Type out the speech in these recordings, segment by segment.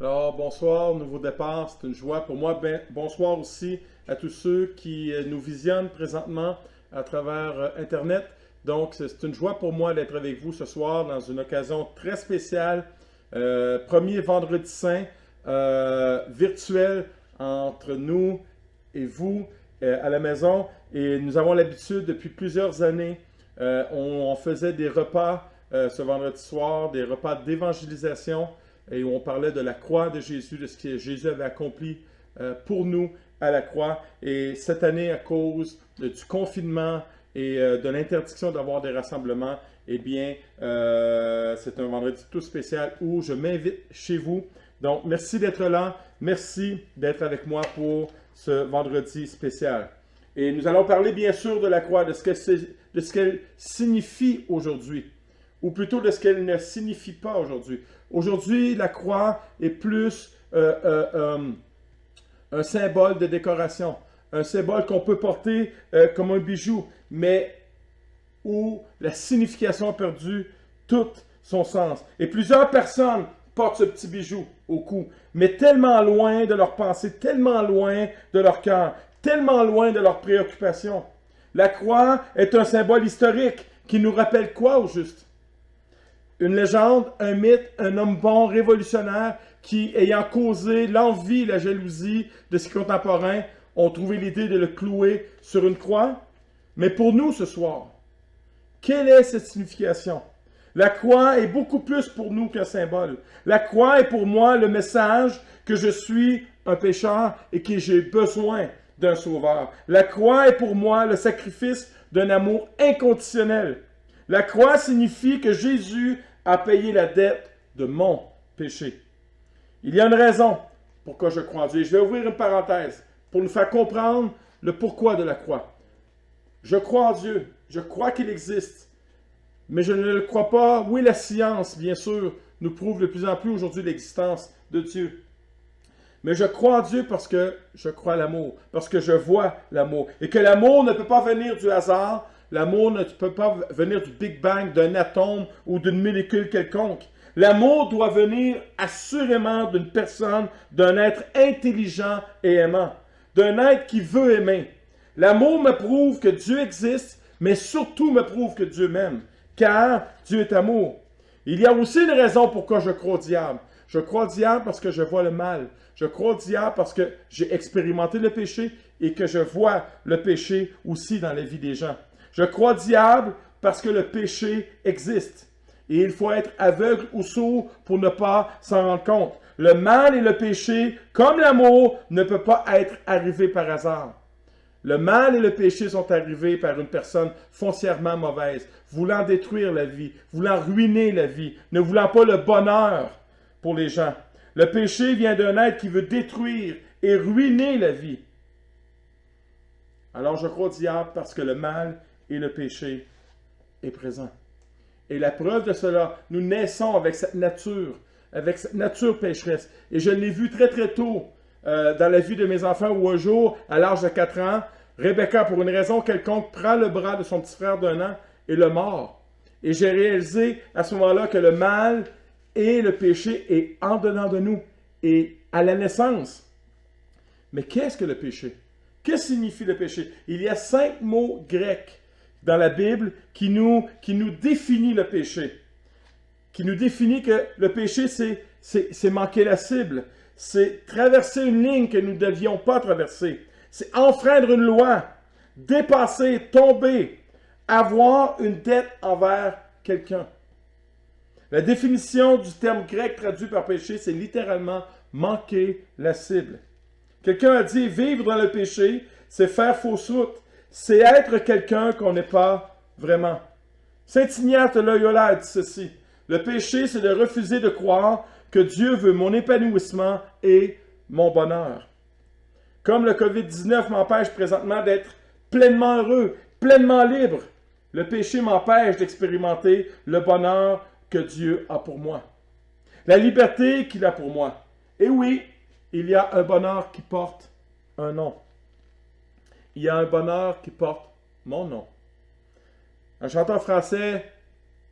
Alors, bonsoir, nouveau départ, c'est une joie pour moi. Bonsoir aussi à tous ceux qui nous visionnent présentement à travers Internet. Donc, c'est une joie pour moi d'être avec vous ce soir dans une occasion très spéciale. Premier vendredi saint virtuel entre nous et vous à la maison. Et nous avons l'habitude depuis plusieurs années, on faisait des repas ce vendredi soir, des repas d'évangélisation, et où on parlait de la croix de Jésus, de ce que Jésus avait accompli pour nous à la croix. Et cette année, à cause du confinement et de l'interdiction d'avoir des rassemblements, eh bien, c'est un vendredi tout spécial où je m'invite chez vous. Donc, merci d'être là. Merci d'être avec moi pour ce vendredi spécial. Et nous allons parler bien sûr de la croix, de ce qu'elle signifie aujourd'hui, ou plutôt de ce qu'elle ne signifie pas aujourd'hui. Aujourd'hui, la croix est plus un symbole de décoration, un symbole qu'on peut porter comme un bijou, mais où la signification a perdu tout son sens. Et plusieurs personnes portent ce petit bijou au cou, mais tellement loin de leur pensée, tellement loin de leur cœur, tellement loin de leurs préoccupations. La croix est un symbole historique qui nous rappelle quoi au juste? Une légende, un mythe, un homme bon, révolutionnaire, qui, ayant causé l'envie et la jalousie de ses contemporains, ont trouvé l'idée de le clouer sur une croix. Mais pour nous ce soir, quelle est cette signification? La croix est beaucoup plus pour nous qu'un symbole. La croix est pour moi le message que je suis un pécheur et que j'ai besoin d'un sauveur. La croix est pour moi le sacrifice d'un amour inconditionnel. La croix signifie que Jésus a payé la dette de mon péché. Il y a une raison pourquoi je crois en Dieu. Je vais ouvrir une parenthèse pour nous faire comprendre le pourquoi de la croix. Je crois en Dieu. Je crois qu'il existe. Mais je ne le crois pas. Oui, la science, bien sûr, nous prouve de plus en plus aujourd'hui l'existence de Dieu. Mais je crois en Dieu parce que je crois à l'amour, parce que je vois l'amour. Et que l'amour ne peut pas venir du hasard, l'amour ne peut pas venir du Big Bang, d'un atome ou d'une molécule quelconque. L'amour doit venir assurément d'une personne, d'un être intelligent et aimant, d'un être qui veut aimer. L'amour me prouve que Dieu existe, mais surtout me prouve que Dieu m'aime, car Dieu est amour. Il y a aussi une raison pourquoi je crois au diable. Je crois au diable parce que je vois le mal. Je crois au diable parce que j'ai expérimenté le péché et que je vois le péché aussi dans la vie des gens. Je crois au diable parce que le péché existe. Et il faut être aveugle ou sourd pour ne pas s'en rendre compte. Le mal et le péché, comme l'amour, ne peuvent pas être arrivés par hasard. Le mal et le péché sont arrivés par une personne foncièrement mauvaise, voulant détruire la vie, voulant ruiner la vie, ne voulant pas le bonheur pour les gens. Le péché vient d'un être qui veut détruire et ruiner la vie. Alors je crois au diable parce que le mal et le péché est présent. Et la preuve de cela, nous naissons avec cette nature pécheresse. Et je l'ai vu très très tôt dans la vie de mes enfants où un jour, à l'âge de 4 ans, Rebecca, pour une raison quelconque, prend le bras de son petit frère d'1 an et le mord. Et j'ai réalisé à ce moment-là que le mal et le péché est en dedans de nous et à la naissance. Mais qu'est-ce que le péché? Que signifie le péché? Il y a 5 mots grecs dans la Bible qui nous définit le péché. Qui nous définit que le péché, c'est manquer la cible. C'est traverser une ligne que nous ne devions pas traverser. C'est enfreindre une loi, dépasser, tomber, avoir une dette envers quelqu'un. La définition du terme grec traduit par péché, c'est littéralement manquer la cible. Quelqu'un a dit, vivre dans le péché, c'est faire fausse route. C'est être quelqu'un qu'on n'est pas vraiment. Saint Ignace de Loyola a dit ceci. Le péché, c'est de refuser de croire que Dieu veut mon épanouissement et mon bonheur. Comme le COVID-19 m'empêche présentement d'être pleinement heureux, pleinement libre, le péché m'empêche d'expérimenter le bonheur que Dieu a pour moi. La liberté qu'il a pour moi. Et oui, il y a un bonheur qui porte un nom. Il y a un bonheur qui porte mon nom. Un chanteur français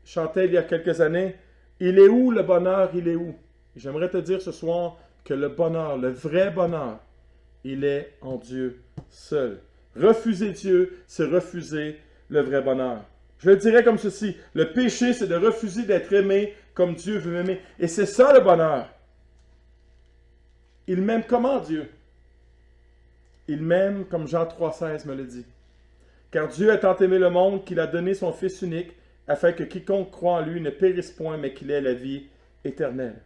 chantait il y a quelques années, « Il est où le bonheur, il est où? Et j'aimerais te dire ce soir que le bonheur, le vrai bonheur, il est en Dieu seul. Refuser Dieu, c'est refuser le vrai bonheur. Je le dirais comme ceci, le péché, c'est de refuser d'être aimé comme Dieu veut m'aimer. Et c'est ça le bonheur. Il m'aime comment Dieu? Il m'aime comme Jean 3,16 me le dit. Car Dieu a tant aimé le monde qu'il a donné son Fils unique, afin que quiconque croit en lui ne périsse point, mais qu'il ait la vie éternelle.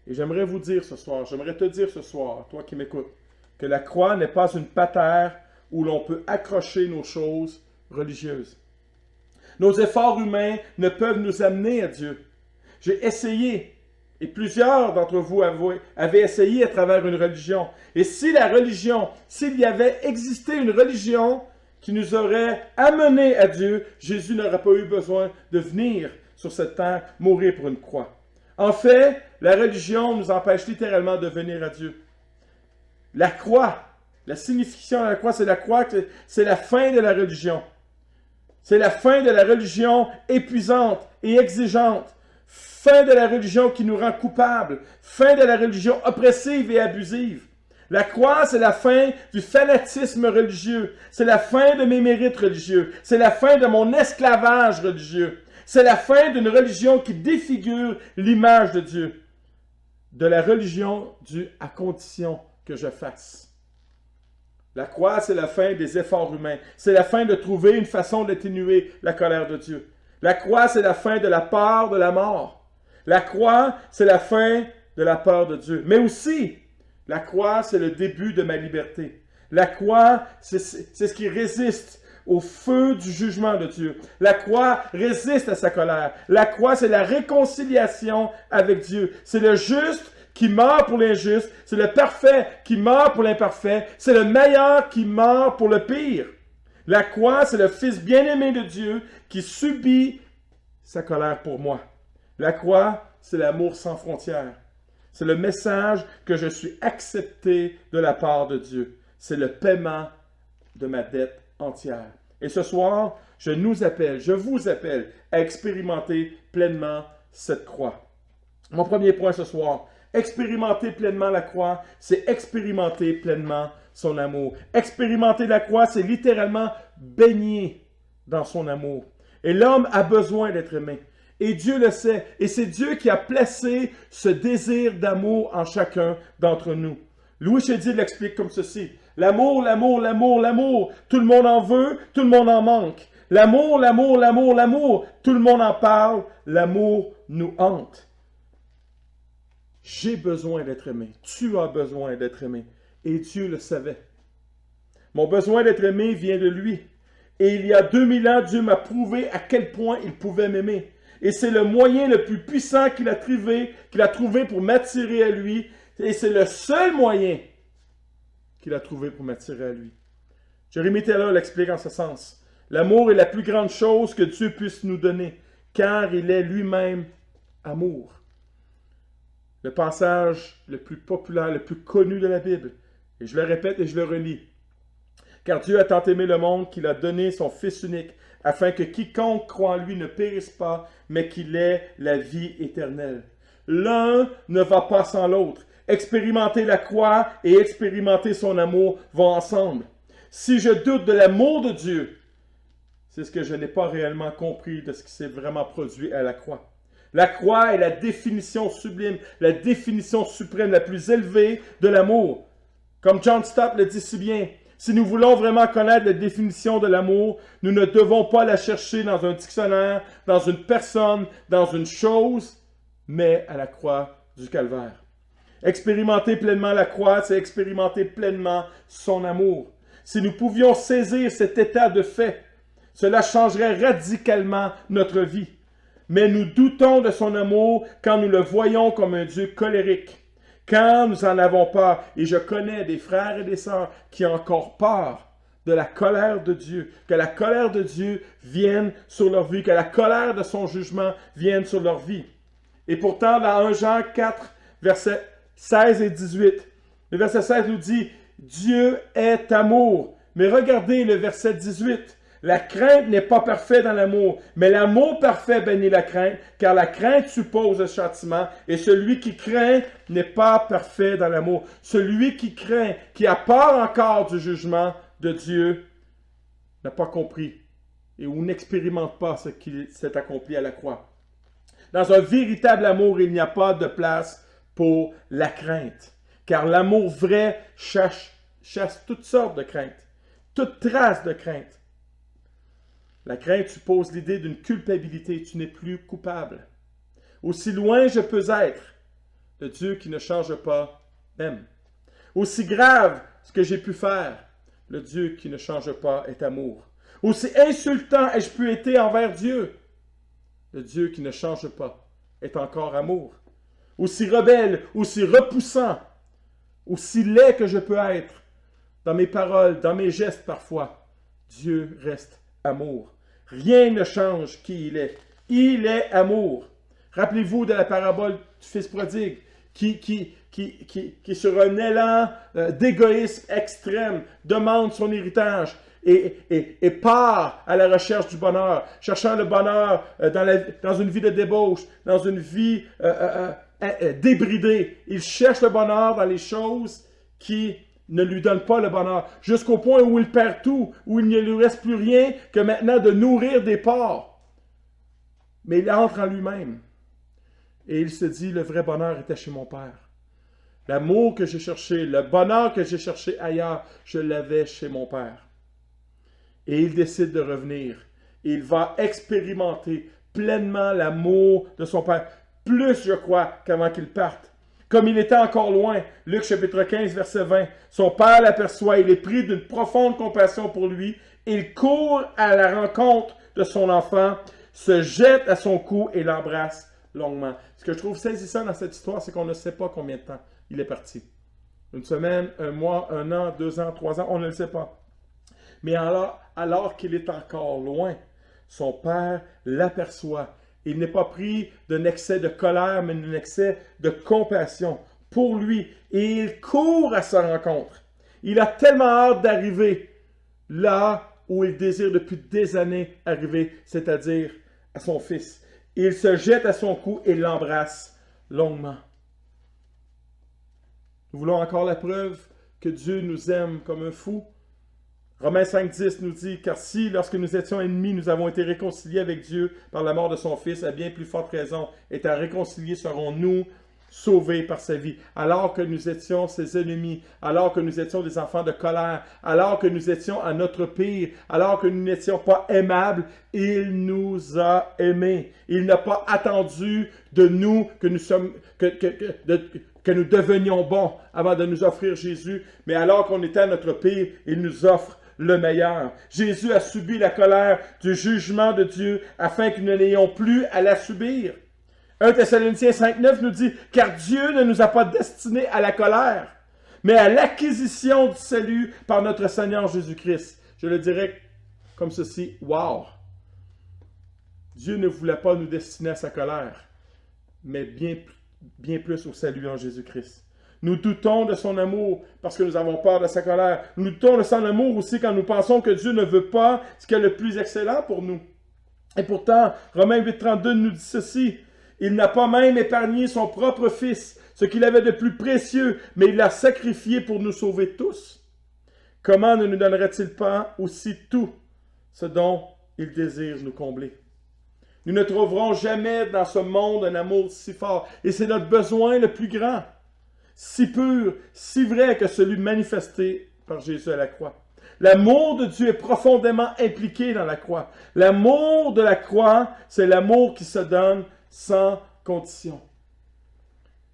Et j'aimerais vous dire ce soir, j'aimerais te dire ce soir, toi qui m'écoutes, que la croix n'est pas une patère où l'on peut accrocher nos choses religieuses. Nos efforts humains ne peuvent nous amener à Dieu. J'ai essayé, et plusieurs d'entre vous avaient essayé à travers une religion. Et si la religion, s'il y avait existé une religion qui nous aurait amenés à Dieu, Jésus n'aurait pas eu besoin de venir sur cette terre mourir pour une croix. En fait, la religion nous empêche littéralement de venir à Dieu. La croix, la signification de la croix, c'est la fin de la religion. C'est la fin de la religion épuisante et exigeante. Fin de la religion qui nous rend coupables. Fin de la religion oppressive et abusive. La croix, c'est la fin du fanatisme religieux. C'est la fin de mes mérites religieux. C'est la fin de mon esclavage religieux. C'est la fin d'une religion qui défigure l'image de Dieu. De la religion due à condition que je fasse. La croix, c'est la fin des efforts humains. C'est la fin de trouver une façon d'atténuer la colère de Dieu. La croix, c'est la fin de la peur de la mort. La croix, c'est la fin de la peur de Dieu. Mais aussi, la croix, c'est le début de ma liberté. La croix, c'est ce qui résiste au feu du jugement de Dieu. La croix résiste à sa colère. La croix, c'est la réconciliation avec Dieu. C'est le juste qui meurt pour l'injuste. C'est le parfait qui meurt pour l'imparfait. C'est le meilleur qui meurt pour le pire. La croix, c'est le Fils bien-aimé de Dieu qui subit sa colère pour moi. La croix, c'est l'amour sans frontières. C'est le message que je suis accepté de la part de Dieu. C'est le paiement de ma dette entière. Et ce soir, je vous appelle à expérimenter pleinement cette croix. Mon premier point ce soir, expérimenter pleinement la croix, c'est expérimenter pleinement son amour. Expérimenter la croix, c'est littéralement baigner dans son amour. Et l'homme a besoin d'être aimé. Et Dieu le sait. Et c'est Dieu qui a placé ce désir d'amour en chacun d'entre nous. Louis Chédid l'explique comme ceci. L'amour, l'amour, l'amour, l'amour. Tout le monde en veut, tout le monde en manque. L'amour, l'amour, l'amour, l'amour. Tout le monde en parle. L'amour nous hante. J'ai besoin d'être aimé. Tu as besoin d'être aimé. Et Dieu le savait. Mon besoin d'être aimé vient de lui. Et il y a 2000 ans, Dieu m'a prouvé à quel point il pouvait m'aimer. Et c'est le moyen le plus puissant qu'il a trouvé pour m'attirer à lui. Et c'est le seul moyen qu'il a trouvé pour m'attirer à lui. Jérémie Taylor l'explique en ce sens. L'amour est la plus grande chose que Dieu puisse nous donner, car il est lui-même amour. Le passage le plus populaire, le plus connu de la Bible. Et je le répète et je le relis. Car Dieu a tant aimé le monde qu'il a donné son Fils unique, afin que quiconque croit en lui ne périsse pas, mais qu'il ait la vie éternelle. L'un ne va pas sans l'autre. Expérimenter la croix et expérimenter son amour vont ensemble. Si je doute de l'amour de Dieu, c'est ce que je n'ai pas réellement compris de ce qui s'est vraiment produit à la croix. La croix est la définition sublime, la définition suprême, la plus élevée de l'amour. Comme John Stott le dit si bien, si nous voulons vraiment connaître la définition de l'amour, nous ne devons pas la chercher dans un dictionnaire, dans une personne, dans une chose, mais à la croix du Calvaire. Expérimenter pleinement la croix, c'est expérimenter pleinement son amour. Si nous pouvions saisir cet état de fait, cela changerait radicalement notre vie. Mais nous doutons de son amour quand nous le voyons comme un Dieu colérique. Quand nous en avons peur, et je connais des frères et des sœurs qui ont encore peur de la colère de Dieu, que la colère de Dieu vienne sur leur vie, que la colère de son jugement vienne sur leur vie. Et pourtant, dans 1 Jean 4, versets 16 et 18, le verset 16 nous dit « Dieu est amour ». Mais regardez le verset 18. La crainte n'est pas parfaite dans l'amour, mais l'amour parfait bénit la crainte, car la crainte suppose le châtiment, et celui qui craint n'est pas parfait dans l'amour. Celui qui craint, qui a peur encore du jugement de Dieu, n'a pas compris et ou n'expérimente pas ce qui s'est accompli à la croix. Dans un véritable amour, il n'y a pas de place pour la crainte, car l'amour vrai chasse toutes sortes de craintes, toute trace de crainte. La crainte suppose l'idée d'une culpabilité, tu n'es plus coupable. Aussi loin je peux être, le Dieu qui ne change pas m'aime. Aussi grave ce que j'ai pu faire, le Dieu qui ne change pas est amour. Aussi insultant ai-je pu être envers Dieu, le Dieu qui ne change pas est encore amour. Aussi rebelle, aussi repoussant, aussi laid que je peux être, dans mes paroles, dans mes gestes parfois, Dieu reste amour. Rien ne change qui il est. Il est amour. Rappelez-vous de la parabole du fils prodigue qui sur un élan d'égoïsme extrême, demande son héritage et part à la recherche du bonheur, cherchant le bonheur dans une vie de débauche, dans une vie débridée. Il cherche le bonheur dans les choses qui ne lui donnent pas le bonheur, jusqu'au point où il perd tout, où il ne lui reste plus rien que maintenant de nourrir des porcs. Mais il entre en lui-même. Et il se dit, le vrai bonheur était chez mon Père. L'amour que j'ai cherché, le bonheur que j'ai cherché ailleurs, je l'avais chez mon Père. Et il décide de revenir. Et il va expérimenter pleinement l'amour de son Père. Plus, je crois, qu'avant qu'il parte. Comme il était encore loin, Luc chapitre 15, verset 20, son Père l'aperçoit, il est pris d'une profonde compassion pour lui. Il court à la rencontre de son enfant, se jette à son cou et l'embrasse longuement. Ce que je trouve saisissant dans cette histoire, c'est qu'on ne sait pas combien de temps il est parti. Une semaine, un mois, un an, 2 ans, 3 ans, on ne le sait pas. Mais alors qu'il est encore loin, son Père l'aperçoit. Il n'est pas pris d'un excès de colère, mais d'un excès de compassion pour lui. Et il court à sa rencontre. Il a tellement hâte d'arriver là où il désire depuis des années arriver, c'est-à-dire à son fils. Il se jette à son cou et l'embrasse longuement. Nous voulons encore la preuve que Dieu nous aime comme un fou. Romains 5,10 nous dit, « Car si, lorsque nous étions ennemis, nous avons été réconciliés avec Dieu par la mort de son Fils, à bien plus forte raison, étant réconciliés, serons-nous sauvés par sa vie. Alors que nous étions ses ennemis, alors que nous étions des enfants de colère, alors que nous étions à notre pire, alors que nous n'étions pas aimables, il nous a aimés. Il n'a pas attendu de nous que nous devenions bons avant de nous offrir Jésus, mais alors qu'on était à notre pire, il nous offre le meilleur. Jésus a subi la colère du jugement de Dieu afin que nous n'ayons plus à la subir. 1 Thessaloniciens 5,9 nous dit « Car Dieu ne nous a pas destinés à la colère, mais à l'acquisition du salut par notre Seigneur Jésus-Christ. » Je le dirais comme ceci, « Wow! » Dieu ne voulait pas nous destiner à sa colère, mais bien plus au salut en Jésus-Christ. Nous doutons de son amour parce que nous avons peur de sa colère. Nous doutons de son amour aussi quand nous pensons que Dieu ne veut pas ce qui est le plus excellent pour nous. Et pourtant, Romains 8,32 nous dit ceci. Il n'a pas même épargné son propre Fils, ce qu'il avait de plus précieux, mais il l'a sacrifié pour nous sauver tous. Comment ne nous donnerait-il pas aussi tout ce dont il désire nous combler? Nous ne trouverons jamais dans ce monde un amour si fort, et c'est notre besoin le plus grand, si pur, si vrai que celui manifesté par Jésus à la croix. L'amour de Dieu est profondément impliqué dans la croix. L'amour de la croix, c'est l'amour qui se donne sans condition.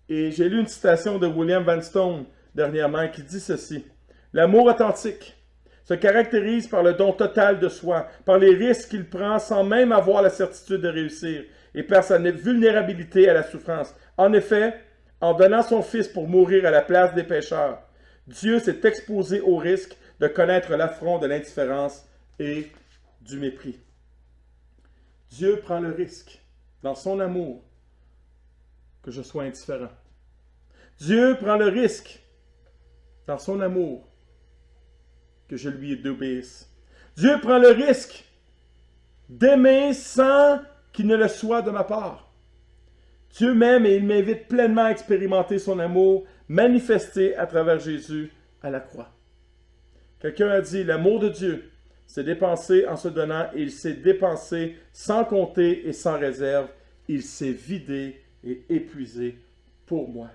Et j'ai lu une citation de William Vanstone dernièrement qui dit ceci. L'amour authentique se caractérise par le don total de soi, par les risques qu'il prend sans même avoir la certitude de réussir, et par sa vulnérabilité à la souffrance. En effet, en donnant son Fils pour mourir à la place des pécheurs, Dieu s'est exposé au risque de connaître l'affront de l'indifférence et du mépris. Dieu prend le risque, dans son amour, que je sois indifférent. Dieu prend le risque, dans son amour, que je lui obéisse. Dieu prend le risque d'aimer sans qu'il ne le soit de ma part. Dieu m'aime et il m'invite pleinement à expérimenter son amour manifesté à travers Jésus à la croix. Quelqu'un a dit, l'amour de Dieu s'est dépensé en se donnant et il s'est dépensé sans compter et sans réserve. Il s'est vidé et épuisé pour moi.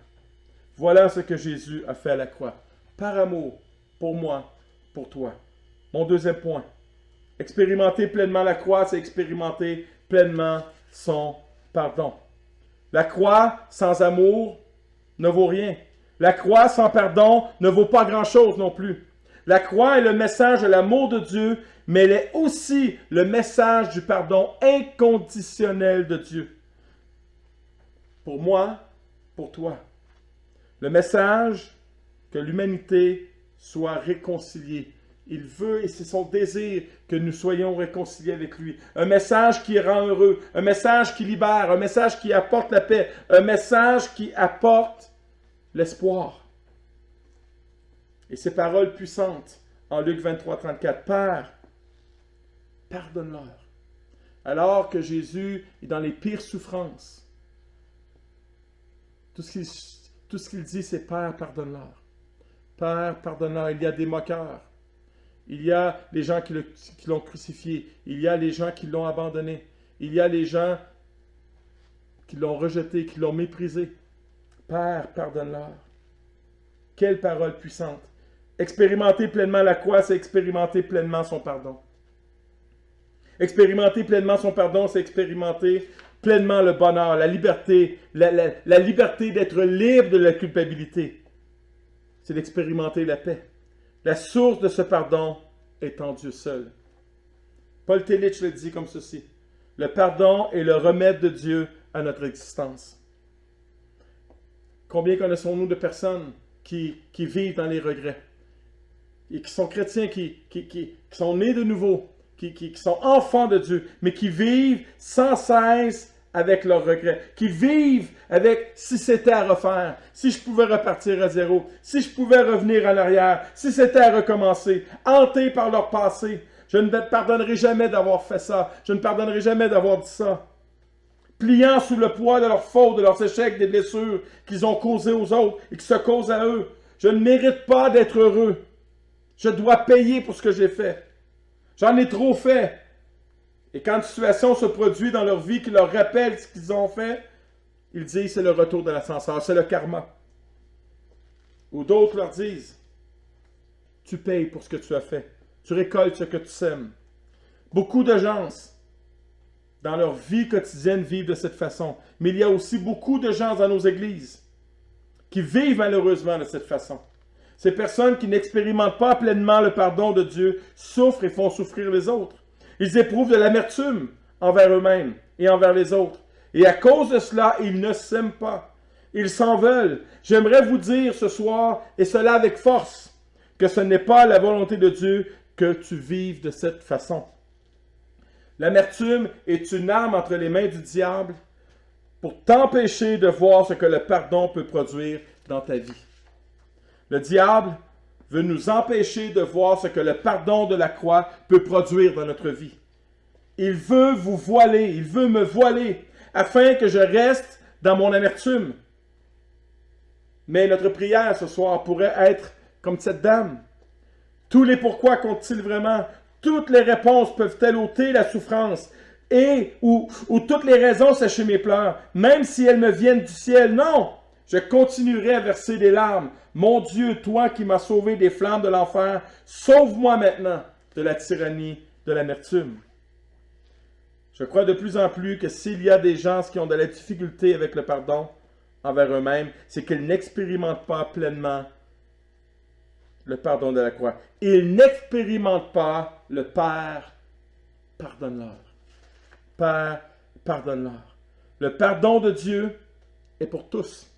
Voilà ce que Jésus a fait à la croix. Par amour, pour moi, pour toi. Mon deuxième point. Expérimenter pleinement la croix, c'est expérimenter pleinement son pardon. La croix sans amour ne vaut rien. La croix sans pardon ne vaut pas grand-chose non plus. La croix est le message de l'amour de Dieu, mais elle est aussi le message du pardon inconditionnel de Dieu. Pour moi, pour toi. Le message que l'humanité soit réconciliée. Il veut, et c'est son désir, que nous soyons réconciliés avec lui. Un message qui rend heureux, un message qui libère, un message qui apporte la paix, un message qui apporte l'espoir. Et ces paroles puissantes en Luc 23, 34, Père, pardonne-leur. Alors que Jésus est dans les pires souffrances, tout ce qu'il dit, c'est Père, pardonne-leur. Père, pardonne-leur. Il y a des moqueurs. Il y a les gens qui l'ont crucifié. Il y a les gens qui l'ont abandonné. Il y a les gens qui l'ont rejeté, qui l'ont méprisé. Père, pardonne-leur. Quelle parole puissante. Expérimenter pleinement la croix, c'est expérimenter pleinement son pardon. Expérimenter pleinement son pardon, c'est expérimenter pleinement le bonheur, la liberté, la liberté d'être libre de la culpabilité. C'est d'expérimenter la paix. La source de ce pardon est en Dieu seul. Paul Tillich le dit comme ceci. Le pardon est le remède de Dieu à notre existence. Combien connaissons-nous de personnes qui vivent dans les regrets et qui sont chrétiens, qui sont nés de nouveau, qui sont enfants de Dieu, mais qui vivent sans cesse avec leurs regrets, qui vivent avec si c'était à refaire, si je pouvais repartir à zéro, si je pouvais revenir en arrière, si c'était à recommencer, hantés par leur passé. Je ne pardonnerai jamais d'avoir fait ça, je ne pardonnerai jamais d'avoir dit ça. Pliant sous le poids de leurs fautes, de leurs échecs, des blessures qu'ils ont causées aux autres et qui se causent à eux. Je ne mérite pas d'être heureux. Je dois payer pour ce que j'ai fait. J'en ai trop fait. Et quand une situation se produit dans leur vie qui leur rappelle ce qu'ils ont fait, ils disent c'est le retour de l'ascenseur, c'est le karma. Ou d'autres leur disent tu payes pour ce que tu as fait. Tu récoltes ce que tu sèmes. Beaucoup de gens dans leur vie quotidienne vivent de cette façon. Mais il y a aussi beaucoup de gens dans nos églises qui vivent malheureusement de cette façon. Ces personnes qui n'expérimentent pas pleinement le pardon de Dieu souffrent et font souffrir les autres. Ils éprouvent de l'amertume envers eux-mêmes et envers les autres. Et à cause de cela, ils ne s'aiment pas. Ils s'en veulent. J'aimerais vous dire ce soir, et cela avec force, que ce n'est pas la volonté de Dieu que tu vives de cette façon. L'amertume est une arme entre les mains du diable pour t'empêcher de voir ce que le pardon peut produire dans ta vie. Le diable veut nous empêcher de voir ce que le pardon de la croix peut produire dans notre vie. Il veut vous voiler, il veut me voiler, afin que je reste dans mon amertume. Mais notre prière ce soir pourrait être comme cette dame. Tous les pourquoi comptent-ils vraiment? Toutes les réponses peuvent-elles ôter la souffrance? Ou toutes les raisons sécher mes pleurs, même si elles me viennent du ciel? Non! Je continuerai à verser des larmes. Mon Dieu, toi qui m'as sauvé des flammes de l'enfer, sauve-moi maintenant de la tyrannie de l'amertume. Je crois de plus en plus que s'il y a des gens qui ont de la difficulté avec le pardon envers eux-mêmes, c'est qu'ils n'expérimentent pas pleinement le pardon de la croix. Ils n'expérimentent pas le Père, pardonne-leur. Père, pardonne-leur. Le pardon de Dieu est pour tous.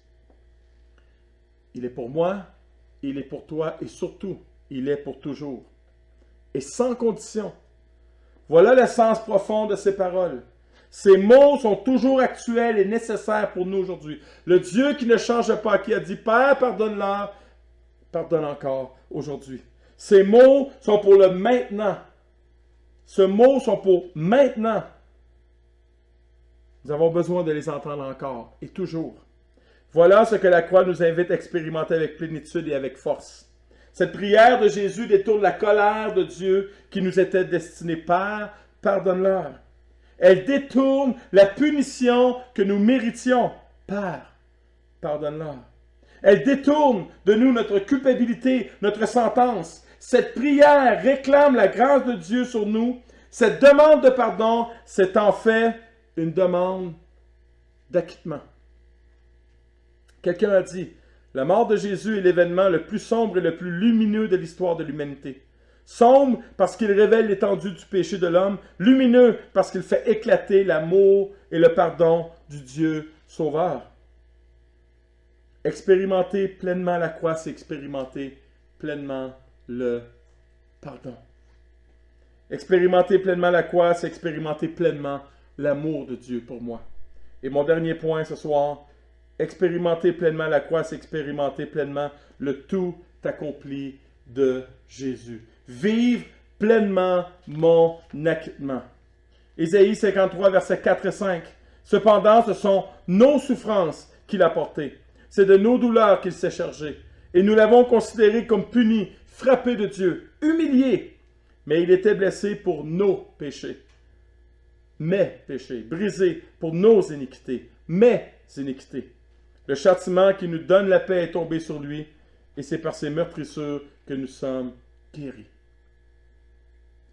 Il est pour moi, il est pour toi et surtout, il est pour toujours. Et sans condition. Voilà l'essence profonde de ces paroles. Ces mots sont toujours actuels et nécessaires pour nous aujourd'hui. Le Dieu qui ne change pas, qui a dit « Père, pardonne-leur », pardonne encore aujourd'hui. Ces mots sont pour le maintenant. Ce mot sont pour maintenant. Nous avons besoin de les entendre encore et toujours. Voilà ce que la croix nous invite à expérimenter avec plénitude et avec force. Cette prière de Jésus détourne la colère de Dieu qui nous était destinée. Père, pardonne-leur. Elle détourne la punition que nous méritions. Père, pardonne-leur. Elle détourne de nous notre culpabilité, notre sentence. Cette prière réclame la grâce de Dieu sur nous. Cette demande de pardon, c'est en fait une demande d'acquittement. Quelqu'un a dit, la mort de Jésus est l'événement le plus sombre et le plus lumineux de l'histoire de l'humanité. Sombre parce qu'il révèle l'étendue du péché de l'homme, lumineux parce qu'il fait éclater l'amour et le pardon du Dieu Sauveur. Expérimenter pleinement la croix, c'est expérimenter pleinement le pardon. Expérimenter pleinement la croix, c'est expérimenter pleinement l'amour de Dieu pour moi. Et mon dernier point ce soir, expérimenter pleinement la croix, c'est expérimenter pleinement le tout accompli de Jésus. Vivre pleinement mon acquittement. Ésaïe 53, versets 4 et 5. Cependant, ce sont nos souffrances qu'il a portées. C'est de nos douleurs qu'il s'est chargé. Et nous l'avons considéré comme puni, frappé de Dieu, humilié. Mais il était blessé pour nos péchés. Mes péchés, brisé pour nos iniquités, mes iniquités. Le châtiment qui nous donne la paix est tombé sur lui, et c'est par ses meurtrissures que nous sommes guéris.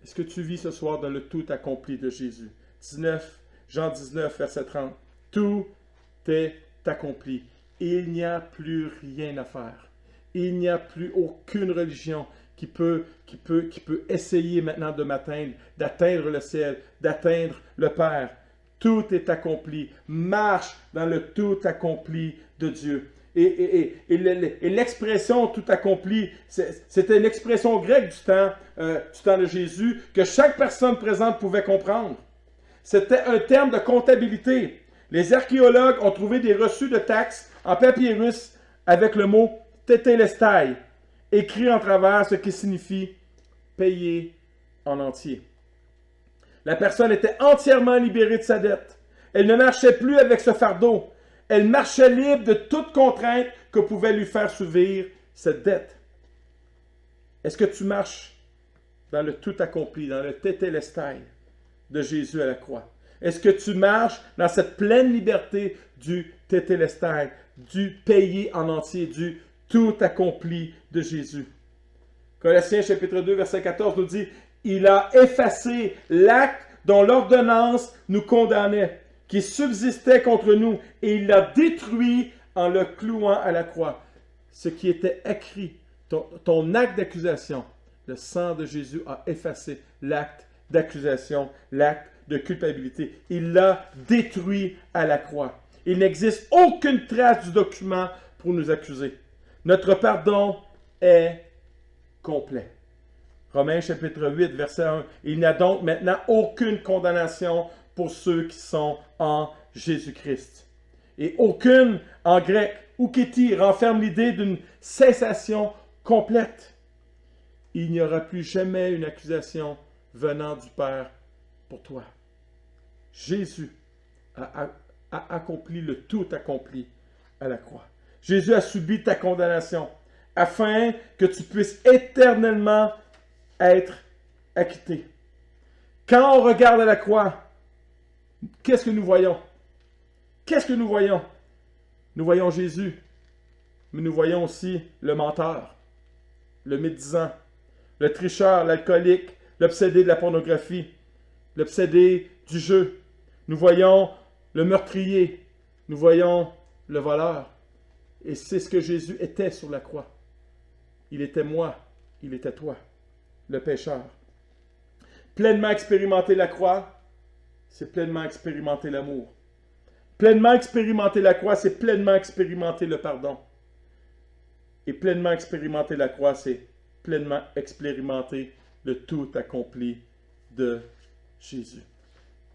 Est-ce que tu vis ce soir dans le tout accompli de Jésus? Jean 19, verset 30. Tout est accompli. Il n'y a plus rien à faire. Il n'y a plus aucune religion qui peut essayer maintenant de m'atteindre, d'atteindre le ciel, d'atteindre le Père. Tout est accompli. Marche dans le tout accompli de Dieu. Et l'expression tout accompli, c'était une expression grecque du temps de Jésus que chaque personne présente pouvait comprendre. C'était un terme de comptabilité. Les archéologues ont trouvé des reçus de taxes en papyrus avec le mot tétélestai, écrit en travers, ce qui signifie payer en entier. La personne était entièrement libérée de sa dette. Elle ne marchait plus avec ce fardeau. Elle marchait libre de toute contrainte que pouvait lui faire subir cette dette. Est-ce que tu marches dans le tout accompli, dans le tétélestai de Jésus à la croix? Est-ce que tu marches dans cette pleine liberté du tétélestai, du payé en entier, du tout accompli de Jésus? Colossiens chapitre 2, verset 14 nous dit « Il a effacé l'acte dont l'ordonnance nous condamnait, qui subsistait contre nous, et il l'a détruit en le clouant à la croix. » Ce qui était écrit, ton acte d'accusation, le sang de Jésus a effacé l'acte d'accusation, l'acte de culpabilité. Il l'a détruit à la croix. Il n'existe aucune trace du document pour nous accuser. Notre pardon est complet. Romains chapitre 8, verset 1. Il n'y a donc maintenant aucune condamnation pour ceux qui sont en Jésus-Christ. Et aucune, en grec, oukéti, renferme l'idée d'une cessation complète. Il n'y aura plus jamais une accusation venant du Père pour toi. Jésus a accompli le tout accompli à la croix. Jésus a subi ta condamnation afin que tu puisses éternellement être acquitté. Quand on regarde à la croix, qu'est-ce que nous voyons? Qu'est-ce que nous voyons? Nous voyons Jésus, mais nous voyons aussi le menteur, le médisant, le tricheur, l'alcoolique, l'obsédé de la pornographie, l'obsédé du jeu. Nous voyons le meurtrier, nous voyons le voleur. Et c'est ce que Jésus était sur la croix. Il était moi, il était toi, le pécheur. Pleinement expérimenter la croix, c'est pleinement expérimenter l'amour. Pleinement expérimenter la croix, c'est pleinement expérimenter le pardon. Et pleinement expérimenter la croix, c'est pleinement expérimenter le tout accompli de Jésus.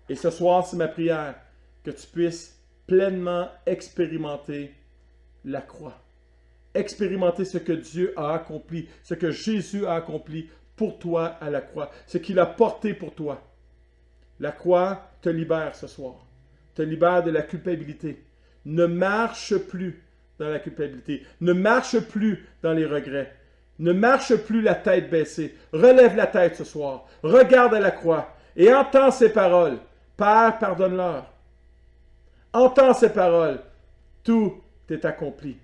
Et ce soir, c'est ma prière que tu puisses pleinement expérimenter la croix. Expérimenter ce que Dieu a accompli, ce que Jésus a accompli pour toi à la croix, ce qu'il a porté pour toi. La croix te libère ce soir, te libère de la culpabilité. Ne marche plus dans la culpabilité, ne marche plus dans les regrets, ne marche plus la tête baissée. Relève la tête ce soir, regarde à la croix et entends ces paroles. Père, pardonne-leur. Entends ces paroles. Tout est accompli.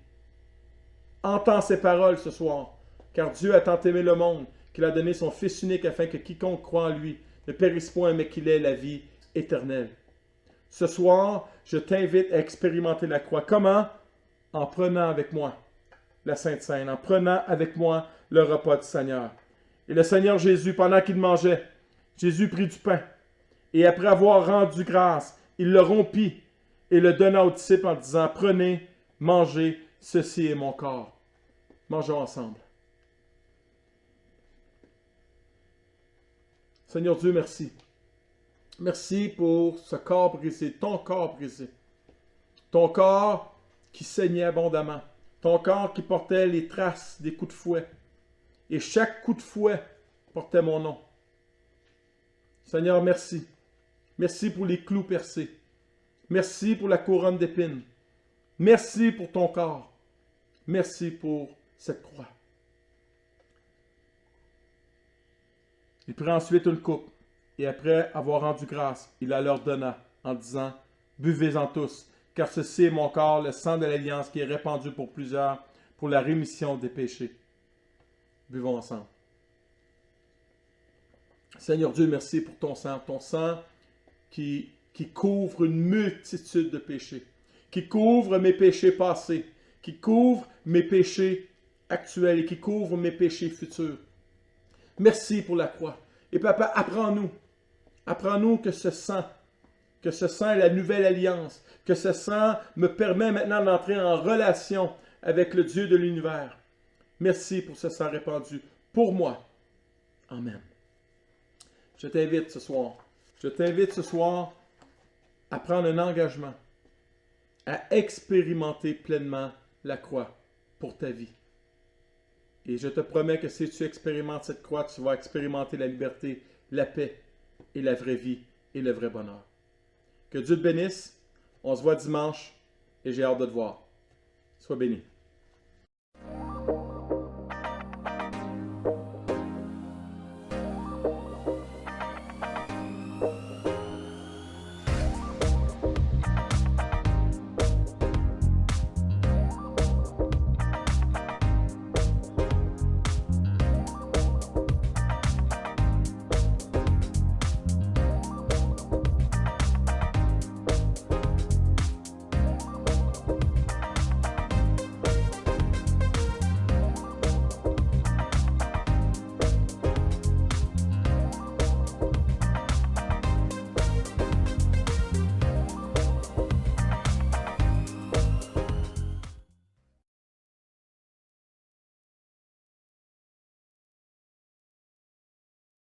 Entends ces paroles ce soir, car Dieu a tant aimé le monde qu'il a donné son Fils unique afin que quiconque croit en lui ne périsse point, mais qu'il ait la vie éternelle. Ce soir, je t'invite à expérimenter la croix. Comment? En prenant avec moi la Sainte Seine, en prenant avec moi le repas du Seigneur. Et le Seigneur Jésus, pendant qu'il mangeait, Jésus prit du pain, et après avoir rendu grâce, il le rompit et le donna aux disciples en disant, « Prenez, mangez, ceci est mon corps. » Mangeons ensemble. Seigneur Dieu, merci. Merci pour ce corps brisé, ton corps brisé. Ton corps qui saignait abondamment. Ton corps qui portait les traces des coups de fouet. Et chaque coup de fouet portait mon nom. Seigneur, merci. Merci pour les clous percés. Merci pour la couronne d'épines. Merci pour ton corps. Merci pour cette croix. Il prit ensuite une coupe, et après avoir rendu grâce, il la leur donna, en disant, « Buvez-en tous, car ceci est mon corps, le sang de l'alliance qui est répandu pour plusieurs, pour la rémission des péchés. » Buvons ensemble. Seigneur Dieu, merci pour ton sang qui couvre une multitude de péchés, qui couvre mes péchés passés, qui couvre mes péchés actuels et qui couvre mes péchés futurs. Merci pour la croix. Et Papa, apprends-nous que ce sang est la nouvelle alliance, que ce sang me permet maintenant d'entrer en relation avec le Dieu de l'univers. Merci pour ce sang répandu pour moi. Amen. Je t'invite ce soir à prendre un engagement, à expérimenter pleinement la croix pour ta vie. Et je te promets que si tu expérimentes cette croix, tu vas expérimenter la liberté, la paix et la vraie vie et le vrai bonheur. Que Dieu te bénisse. On se voit dimanche et j'ai hâte de te voir. Sois béni.